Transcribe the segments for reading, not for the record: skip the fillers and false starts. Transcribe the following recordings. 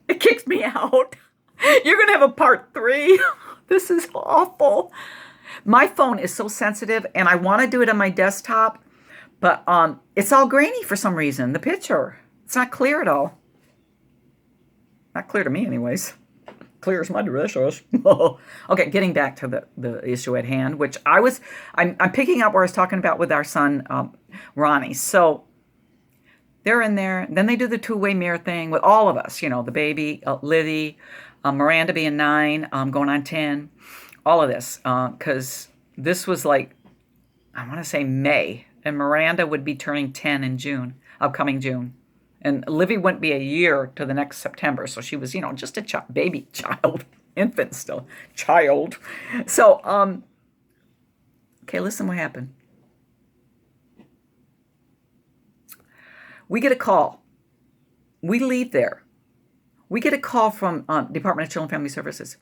It kicks me out. You're going to have a part three. This is awful. My phone is so sensitive and I want to do it on my desktop, but it's all grainy for some reason. The picture, it's not clear at all. Not clear to me anyways. Clear as mud to this. Okay, getting back to the issue at hand, which I'm picking up where I was talking about with our son, Ronnie. So they're in there. Then they do the two-way mirror thing with all of us, the baby, Liddy, Miranda being 9, going on 10, all of this. Because this was like, I want to say May, and Miranda would be turning 10 in June, upcoming June. And Livy wouldn't be a year to the next September. So she was, just a baby child, infant still, child. So, okay, listen what happened. We get a call. We leave there. We get a call from Department of Children and Family Services.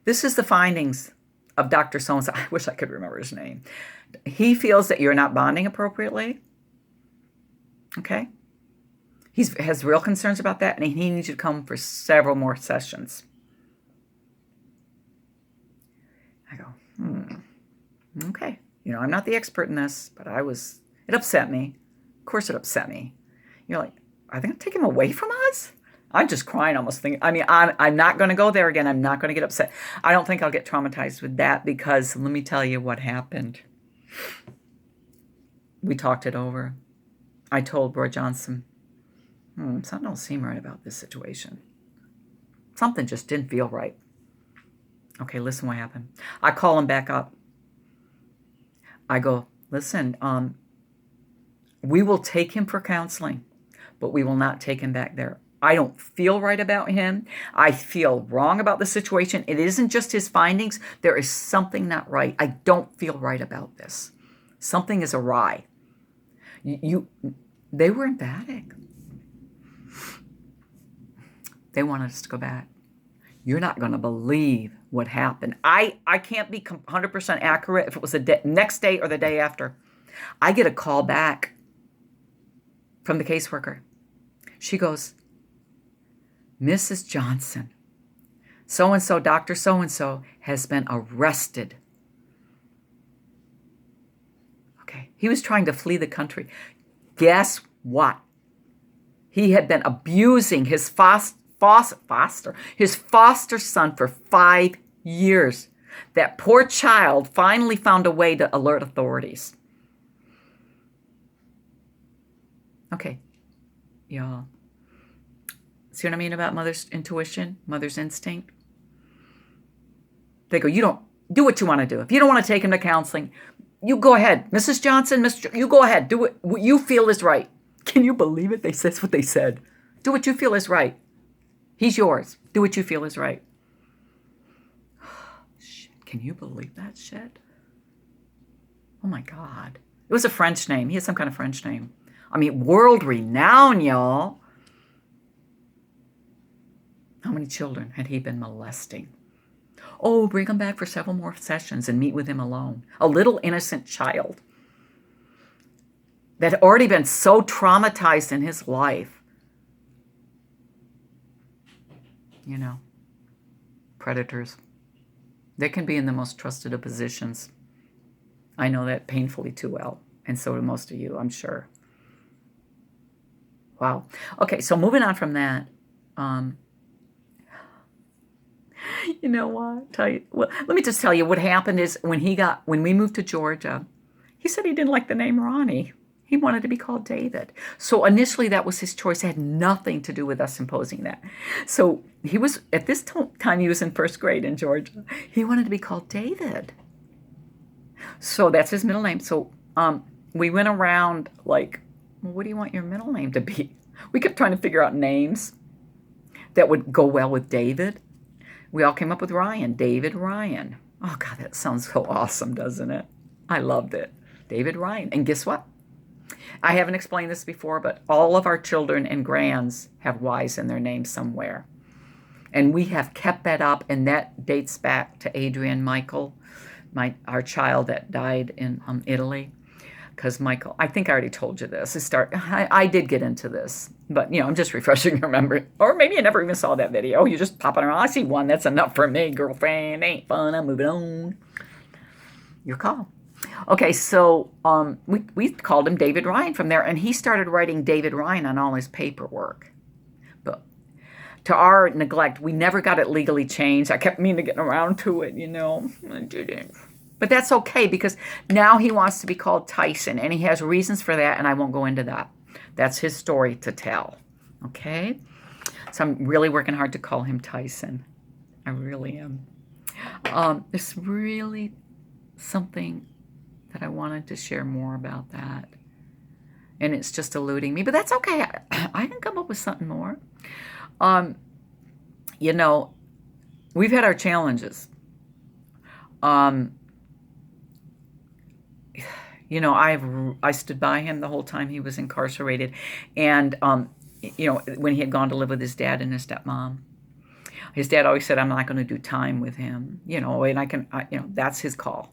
This is the findings of Dr. So-and-so. I wish I could remember his name. He feels that you're not bonding appropriately. Okay? He has real concerns about that, and he needs you to come for several more sessions. I go, okay. I'm not the expert in this, but it upset me. Of course it upset me. You're like, are they going to take him away from us? I'm just crying almost thinking, I'm not going to go there again. I'm not going to get upset. I don't think I'll get traumatized with that because let me tell you what happened. We talked it over. I told Roy Johnson, something don't seem right about this situation. Something just didn't feel right. Okay, listen what happened. I call him back up. I go, listen, we will take him for counseling, but we will not take him back there. I don't feel right about him. I feel wrong about the situation. It isn't just his findings. There is something not right. I don't feel right about this. Something is awry. They were emphatic. They wanted us to go back. You're not going to believe what happened. I can't be 100% accurate if it was the next day or the day after. I get a call back from the caseworker. She goes, Mrs. Johnson, so-and-so, Dr. So-and-so has been arrested. Okay, he was trying to flee the country. Guess what? He had been abusing his foster son for 5 years. That poor child finally found a way to alert authorities. Okay, y'all. See what I mean about mother's intuition, mother's instinct? They go, you don't do what you want to do. If you don't want to take him to counseling, you go ahead. Mrs. Johnson, you go ahead. Do what you feel is right. Can you believe it? That's what they said. Do what you feel is right. He's yours. Do what you feel is right. Shit, can you believe that shit? Oh my God. It was a French name. He had some kind of French name. World renowned, y'all. How many children had he been molesting? Oh, bring him back for several more sessions and meet with him alone. A little innocent child that had already been so traumatized in his life. Predators. They can be in the most trusted of positions. I know that painfully too well, and so do most of you, I'm sure. Wow. Okay, so moving on from that, you know what? Let me just tell you what happened is when we moved to Georgia, he said he didn't like the name Ronnie. He wanted to be called David. So initially that was his choice. It had nothing to do with us imposing that. So at this time he was in first grade in Georgia. He wanted to be called David. So that's his middle name. So we went around like, well, what do you want your middle name to be? We kept trying to figure out names that would go well with David. We all came up with Ryan, David Ryan. Oh, God, that sounds so awesome, doesn't it? I loved it. David Ryan. And guess what? I haven't explained this before, but all of our children and grands have Y's in their name somewhere. And we have kept that up, and that dates back to Adrian Michael, our child that died in Italy. because Michael, I think I already told you this. I did get into this, but I'm just refreshing your memory. Or maybe you never even saw that video. You just popping around. I see one. That's enough for me, girlfriend. Ain't fun. I'm moving on. Your call. Okay, so we called him David Ryan from there, and he started writing David Ryan on all his paperwork. But to our neglect, we never got it legally changed. I kept meaning to get around to it, I didn't. But that's okay, because now he wants to be called Tyson, and he has reasons for that, and I won't go into that. That's his story to tell, okay? So I'm really working hard to call him Tyson. I really am. There's really something that I wanted to share more about that, and it's just eluding me, but that's okay. I can come up with something more. We've had our challenges. I stood by him the whole time he was incarcerated, and when he had gone to live with his dad and his stepmom, his dad always said, "I'm not going to do time with him," and that's his call.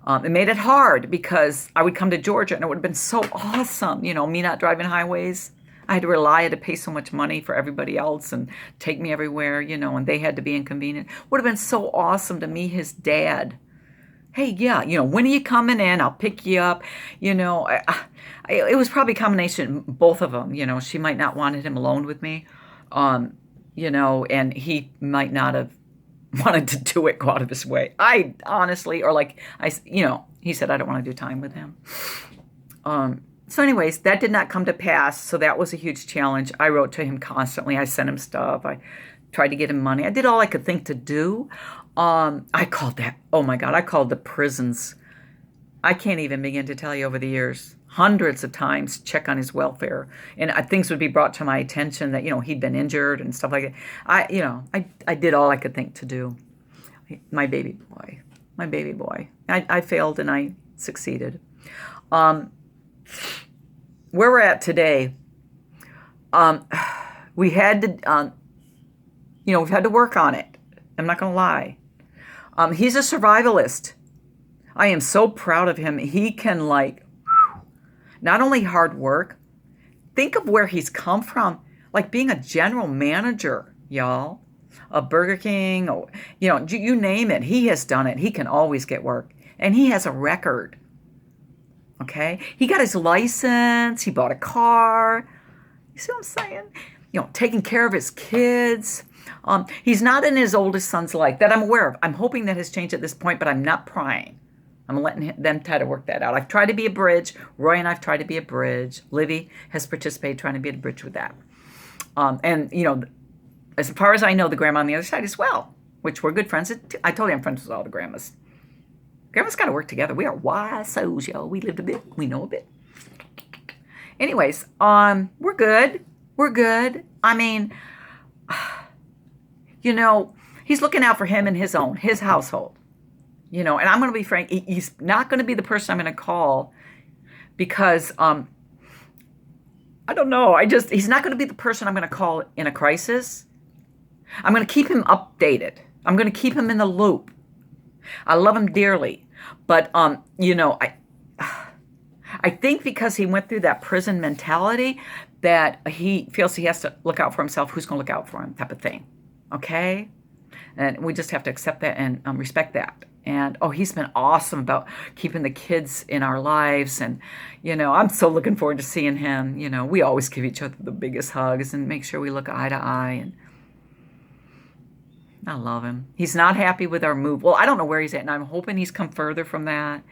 It made it hard because I would come to Georgia and it would have been so awesome, me not driving highways. I had to rely, I had to pay so much money for everybody else and take me everywhere, and they had to be inconvenient. Would have been so awesome to meet his dad. Hey, yeah, when are you coming in? I'll pick you up. It was probably a combination, both of them. She might not wanted him alone with me, and he might not have wanted to do it, go out of his way. I honestly, he said, I don't want to do time with him. So anyways, that did not come to pass. So that was a huge challenge. I wrote to him constantly. I sent him stuff. I tried to get him money. I did all I could think to do. I called the prisons. I can't even begin to tell you over the years, hundreds of times, check on his welfare. And things would be brought to my attention that, he'd been injured and stuff like that. I did all I could think to do. My baby boy. I failed and I succeeded. Where we're at today, we had to, we've had to work on it. I'm not going to lie. He's a survivalist. I am so proud of him. He can not only hard work, think of where he's come from, like being a general manager, y'all, of Burger King, or, you name it. He has done it. He can always get work. And he has a record. Okay? He got his license. He bought a car. You see what I'm saying? Taking care of his kids. He's not in his oldest son's life that I'm aware of. I'm hoping that has changed at this point, but I'm not prying. I'm letting them try to work that out. I've tried to be a bridge. Roy and I've tried to be a bridge. Livy has participated trying to be a bridge with that. As far as I know, the grandma on the other side as well, which we're good friends. I told you I'm friends with all the grandmas. Grandmas got to work together. We are wise souls, y'all. We lived a bit. We know a bit. Anyways, we're good. We're good. I mean, he's looking out for him and his household. And I'm going to be frank, he's not going to be the person I'm going to call because, I don't know. He's not going to be the person I'm going to call in a crisis. I'm going to keep him updated. I'm going to keep him in the loop. I love him dearly. But, I think because he went through that prison mentality that he feels he has to look out for himself, who's going to look out for him type of thing. Okay? And we just have to accept that and respect that. And, he's been awesome about keeping the kids in our lives. And, I'm so looking forward to seeing him. We always give each other the biggest hugs and make sure we look eye to eye. And I love him. He's not happy with our move. Well, I don't know where he's at, and I'm hoping he's come further from that,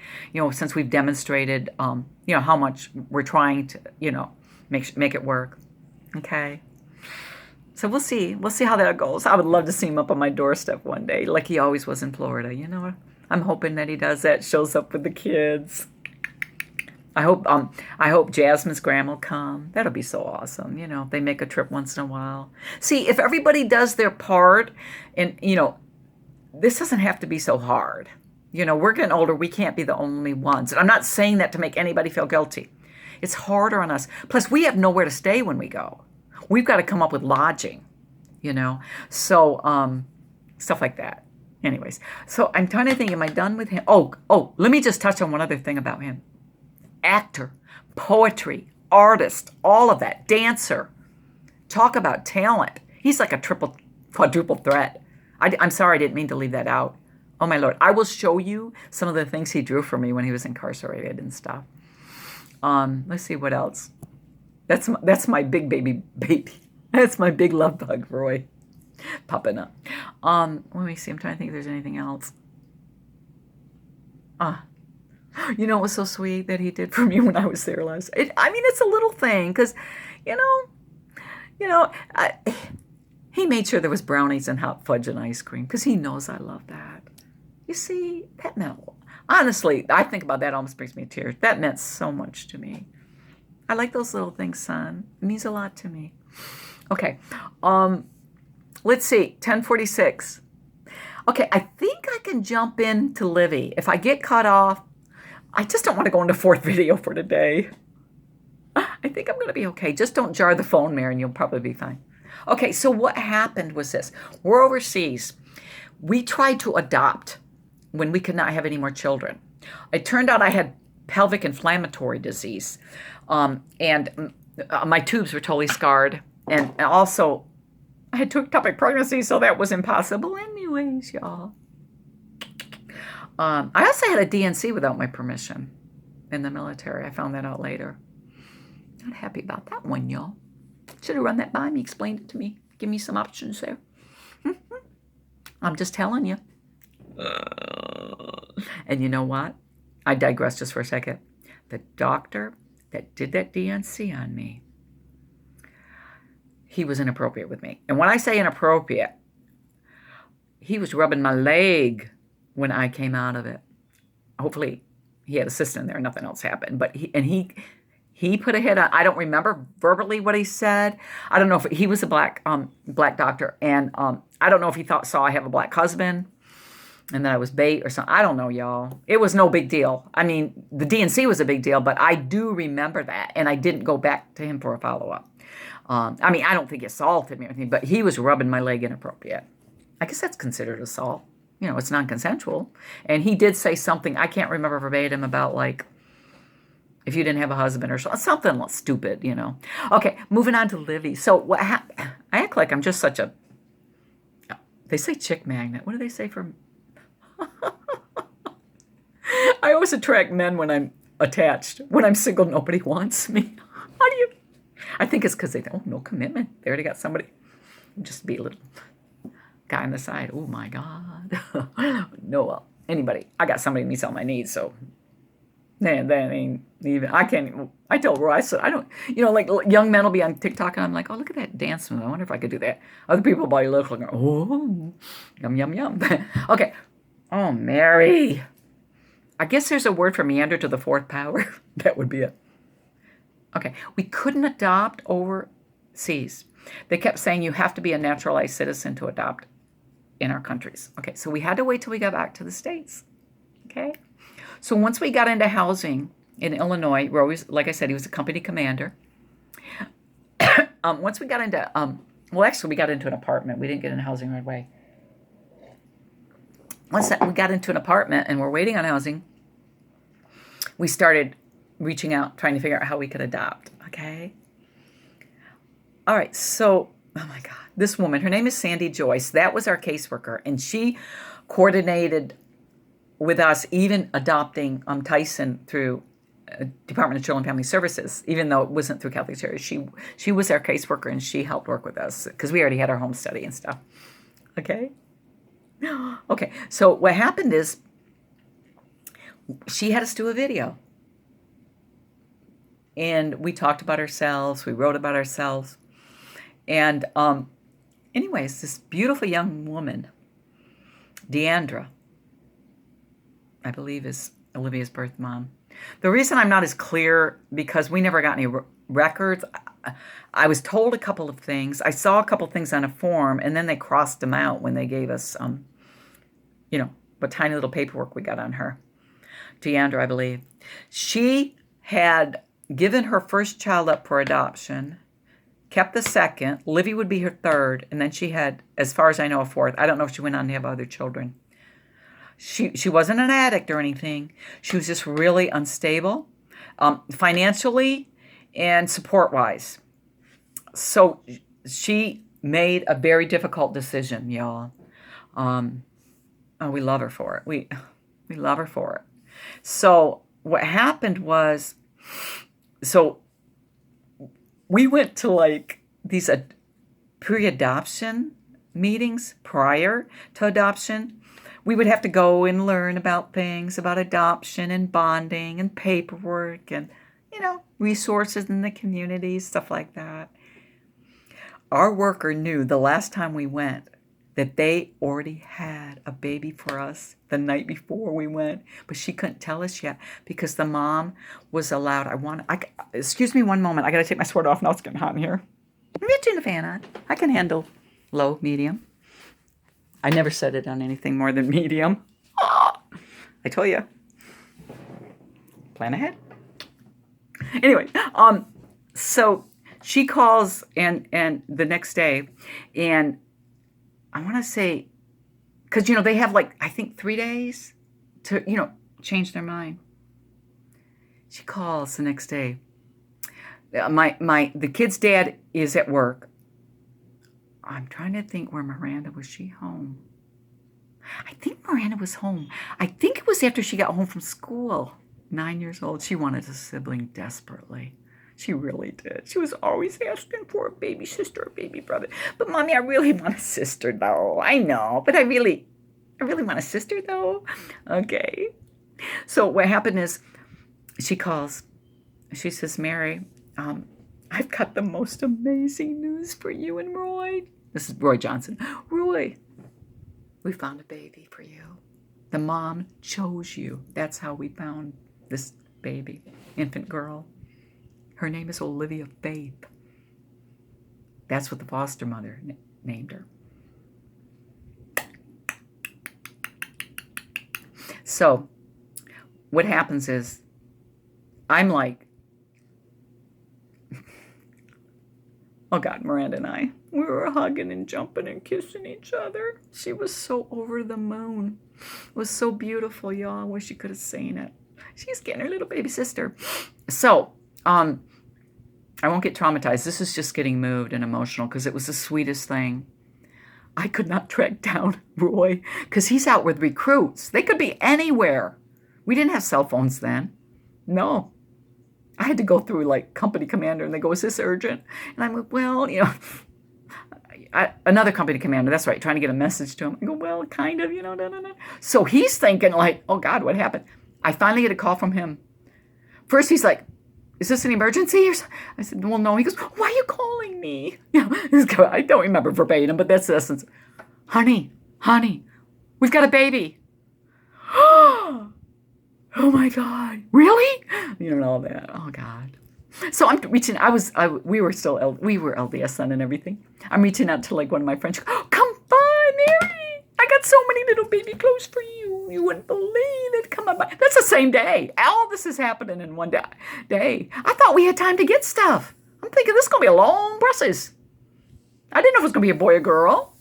since we've demonstrated, how much we're trying to, make it work. Okay. So we'll see. We'll see how that goes. I would love to see him up on my doorstep one day, like he always was in Florida. I'm hoping that he does that, shows up with the kids. I hope Jasmine's grandma will come. That'll be so awesome. They make a trip once in a while. See, if everybody does their part, and this doesn't have to be so hard. We're getting older. We can't be the only ones. And I'm not saying that to make anybody feel guilty. It's harder on us. Plus, we have nowhere to stay when we go. We've got to come up with lodging, So, stuff like that. Anyways, so I'm trying to think, am I done with him? Oh, let me just touch on one other thing about him. actor, poetry, artist, all of that, dancer. Talk about talent. He's like a quadruple threat. I'm sorry, I didn't mean to leave that out. Oh my Lord. I will show you some of the things he drew for me when he was incarcerated and stuff. Let's see what else. That's my big baby. That's my big love bug, Roy, popping up. Let me see. I'm trying to think if there's anything else. You know, it was so sweet that he did for me when I was there last. It's a little thing because, he made sure there was brownies and hot fudge and ice cream because he knows I love that. You see, that meant, honestly, I think about that, almost brings me to tears. That meant so much to me. I like those little things, son. It means a lot to me. Okay, let's see, 10:46. Okay, I think I can jump into Livy. If I get cut off, I just don't want to go into fourth video for today. I think I'm going to be okay. Just don't jar the phone, Mary, and you'll probably be fine. Okay, so what happened was this. We're overseas. We tried to adopt when we could not have any more children. It turned out I had pelvic inflammatory disease, and my tubes were totally scarred, and also I had ectopic pregnancy, so that was impossible anyways, y'all. I also had a DNC without my permission in the military. I found that out later. Not happy about that one, y'all. Should have run that by me, explained it to me, give me some options there. I'm just telling you. And you know what? I digress just for a second. The doctor that did that DNC on me, he was inappropriate with me. And when I say inappropriate, he was rubbing my leg when I came out of it. Hopefully he had a cyst in there, nothing else happened. But he put a hit on. I don't remember verbally what he said. I don't know if he was a black doctor, and I don't know if he saw I have a black husband, and that I was bait or something. I don't know, y'all. It was no big deal. I mean, the DNC was a big deal, but I do remember that, and I didn't go back to him for a follow-up. I don't think he assaulted me or anything, but he was rubbing my leg inappropriate. I guess that's considered assault. It's non-consensual. And he did say something, I can't remember verbatim, about like, if you didn't have a husband or something stupid, Okay, moving on to Livy. So what happened? I act like I'm just such a, they say chick magnet. What do they say for, I always attract men when I'm attached. When I'm single, nobody wants me. How do you, I think it's because they don't, no commitment. They already got somebody, just be a little guy on the side. Oh my God. No, well, anybody. I got somebody who meets all my needs, so man, that ain't even, I can't, I tell Roy, I said, I don't, like young men will be on TikTok and I'm like, oh, look at that dance move. I wonder if I could do that. Other people probably look like, oh, yum, yum, yum. Okay. Oh, Mary. I guess there's a word for meander to the fourth power. That would be it. Okay. We couldn't adopt overseas. They kept saying you have to be a naturalized citizen to adopt in our countries. Okay. So we had to wait till we got back to the States. Okay. So once we got into housing in Illinois, like I said, he was a company commander. Once we got into, we got into an apartment. We didn't get into housing right away. Once we got into an apartment and we're waiting on housing, we started reaching out, trying to figure out how we could adopt. Okay. All right. So, oh my God, this woman, her name is Sandy Joyce. That was our caseworker, and she coordinated with us even adopting Tyson through Department of Children and Family Services, even though it wasn't through Catholic Charities. She was our caseworker, and she helped work with us because we already had our home study and stuff. Okay? Okay, so what happened is she had us do a video. And we talked about ourselves. We wrote about ourselves. And anyways, this beautiful young woman, Deandra, I believe is Olivia's birth mom. The reason I'm not as clear, because we never got any records. I was told a couple of things. I saw a couple of things on a form, and then they crossed them out when they gave us, what tiny little paperwork we got on her. Deandra, I believe. She had given her first child up for adoption, kept the second. Livy would be her third, and then she had, as far as I know, a fourth. I don't know if she went on to have other children. She wasn't an addict or anything. She was just really unstable. financially and support-wise. So she made a very difficult decision, y'all. Oh, we love her for it. We love her for it. So what happened was, so we went to like these pre-adoption meetings prior to adoption. We would have to go and learn about things about adoption and bonding and paperwork and, resources in the community, stuff like that. Our worker knew the last time we went that they already had a baby for us the night before we went, but she couldn't tell us yet because the mom was allowed. Excuse me one moment. I got to take my sweater off now. It's getting hot in here. I'm going to turn the fan on. I can handle low, medium. I never set it on anything more than medium. I told you. Plan ahead. Anyway, so she calls and the next day, and I want to say, because, they have like, I think 3 days to, change their mind. She calls the next day. The kid's dad is at work. I'm trying to think where Miranda, was she home? I think Miranda was home. I think it was after she got home from school. 9 years old. She wanted a sibling desperately. She really did. She was always asking for a baby sister or baby brother. But Mommy, I really want a sister though. I know, but I really want a sister though. Okay. So what happened is she calls. She says, Mary, I've got the most amazing news for you and Roy. This is Roy Johnson. Roy, we found a baby for you. The mom chose you. That's how we found this baby, infant girl. Her name is Olivia Faith. That's what the foster mother named her. So what happens is I'm like, oh God, Miranda and I, we were hugging and jumping and kissing each other. She was so over the moon. It was so beautiful, y'all. I wish you could have seen it. She's getting her little baby sister. So, I won't get traumatized. This is just getting moved and emotional because it was the sweetest thing. I could not track down Roy because he's out with recruits. They could be anywhere. We didn't have cell phones then. No. I had to go through like company commander and they go, is this urgent? And I'm like, well, another company commander, that's right, trying to get a message to him. I go, well, kind of, So he's thinking like, oh God, what happened? I finally get a call from him. First he's like, is this an emergency? I said, well, no. He goes, why are you calling me? I don't remember verbatim, but that's the essence. Honey, we've got a baby. Oh my God, really? All that. Oh God. So I'm reaching. We were LDS then and everything. I'm reaching out to like one of my friends. Oh, come by, Mary. I got so many little baby clothes for you. You wouldn't believe it. Come on by. That's the same day. All this is happening in one day. I thought we had time to get stuff. I'm thinking this is going to be a long process. I didn't know if it was going to be a boy or girl.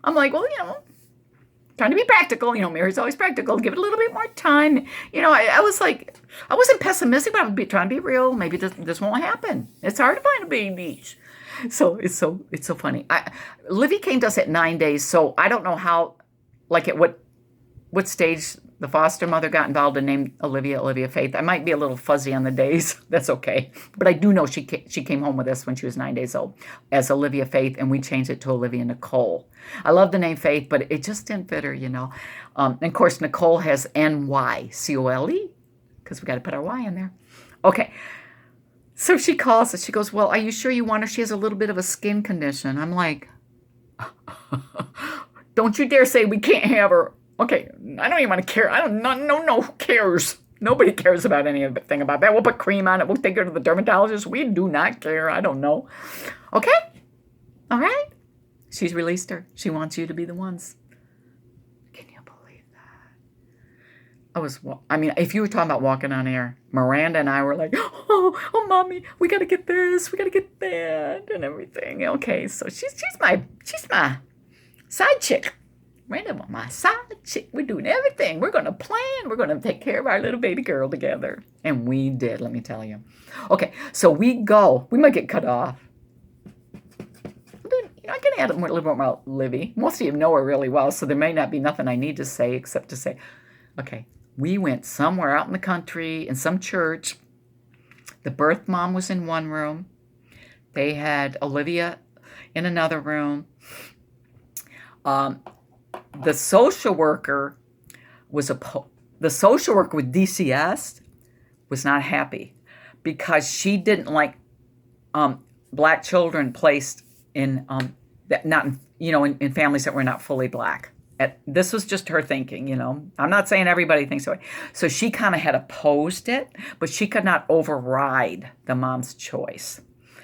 I'm like, well, trying to be practical. Mary's always practical. Give it a little bit more time. I was like, I wasn't pessimistic, but I was trying to be real. Maybe this won't happen. It's hard to find a baby. So it's so funny. Livy came to us at 9 days, so I don't know how, like at what stage the foster mother got involved and named Olivia Faith. I might be a little fuzzy on the days. That's okay. But I do know she came home with us when she was 9 days old as Olivia Faith, and we changed it to Olivia Nicole. I love the name Faith, but it just didn't fit her, And of course, Nicole has N-Y-C-O-L-E because we got to put our Y in there. Okay. So she calls us. She goes, well, are you sure you want her? She has a little bit of a skin condition. I'm like, don't you dare say we can't have her. Okay, I don't even want to care. No, who cares? Nobody cares about anything about that. We'll put cream on it. We'll take her to the dermatologist. We do not care. I don't know. Okay? All right? She's released her. She wants you to be the ones. Can you believe that? If you were talking about walking on air, Miranda and I were like, oh, Mommy, we got to get this. We got to get that and everything. Okay, so she's my side chick. Miranda, my side chick. We're doing everything. We're going to plan. We're going to take care of our little baby girl together. And we did, let me tell you. Okay, so we go. We might get cut off. I can add a little bit about Livy. Most of you know her really well, so there may not be nothing I need to say except to say, okay, we went somewhere out in the country in some church. The birth mom was in one room. They had Olivia in another room. The social worker with DCS was not happy because she didn't like black children placed in in families that were not fully black. This was just her thinking, I'm not saying everybody thinks so. So she kind of had opposed it, but she could not override the mom's choice.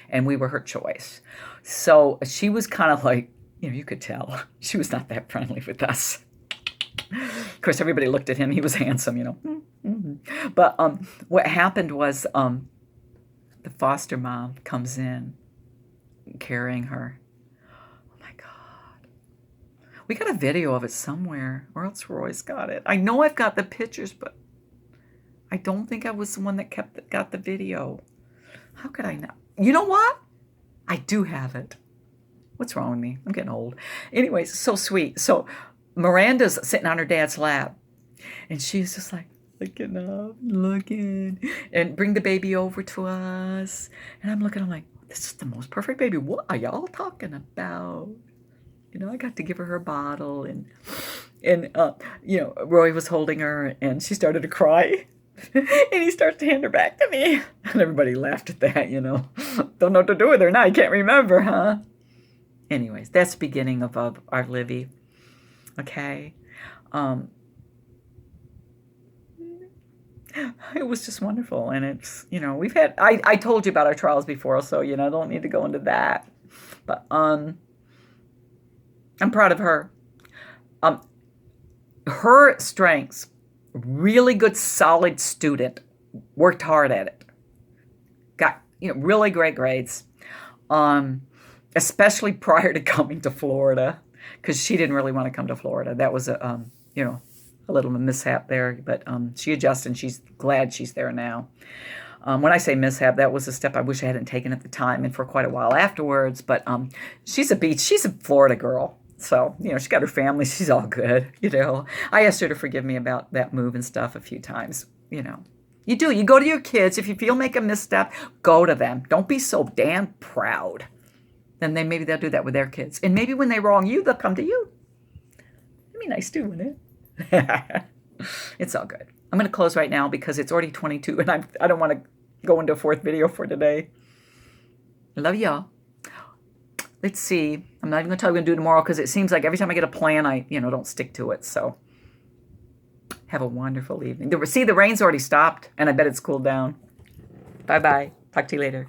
And we were her choice. So she was kind of like, you could tell she was not that friendly with us. Of course, everybody looked at him. He was handsome, Mm-hmm. But what happened was the foster mom comes in carrying her. Oh, my God. We got a video of it somewhere, or else Roy's got it. I know I've got the pictures, but I don't think I was the one that got the video. How could I not? You know what? I do have it. What's wrong with me? I'm getting old. Anyways, so sweet. So Miranda's sitting on her dad's lap, and she's just like looking up, looking, and bring the baby over to us. And I'm looking, I'm like, this is the most perfect baby. What are y'all talking about? I got to give her bottle, and Roy was holding her, and she started to cry. And he starts to hand her back to me. And everybody laughed at that, Don't know what to do with her now. I can't remember, huh? Anyways, that's the beginning of our Livy. Okay. It was just wonderful. And it's, we've had, I told you about our trials before, so, I don't need to go into that. But I'm proud of her. Her strengths, really good, solid student, worked hard at it. Got, really great grades. Especially prior to coming to Florida, because she didn't really want to come to Florida. That was a little mishap there, but she adjusted, and she's glad she's there now. When I say mishap, that was a step I wish I hadn't taken at the time and for quite a while afterwards, but she's a Florida girl. So, she's got her family. She's all good, I asked her to forgive me about that move and stuff a few times, You do. You go to your kids. If you feel make a misstep, go to them. Don't be so damn proud. Then maybe they'll do that with their kids. And maybe when they wrong you, they'll come to you. That'd be nice too, wouldn't it? It's all good. I'm going to close right now because it's already 22 and I don't want to go into a fourth video for today. Love y'all. Let's see. I'm not even going to tell you what I'm going to do tomorrow because it seems like every time I get a plan, I don't stick to it. So have a wonderful evening. See, the rain's already stopped and I bet it's cooled down. Bye-bye. Talk to you later.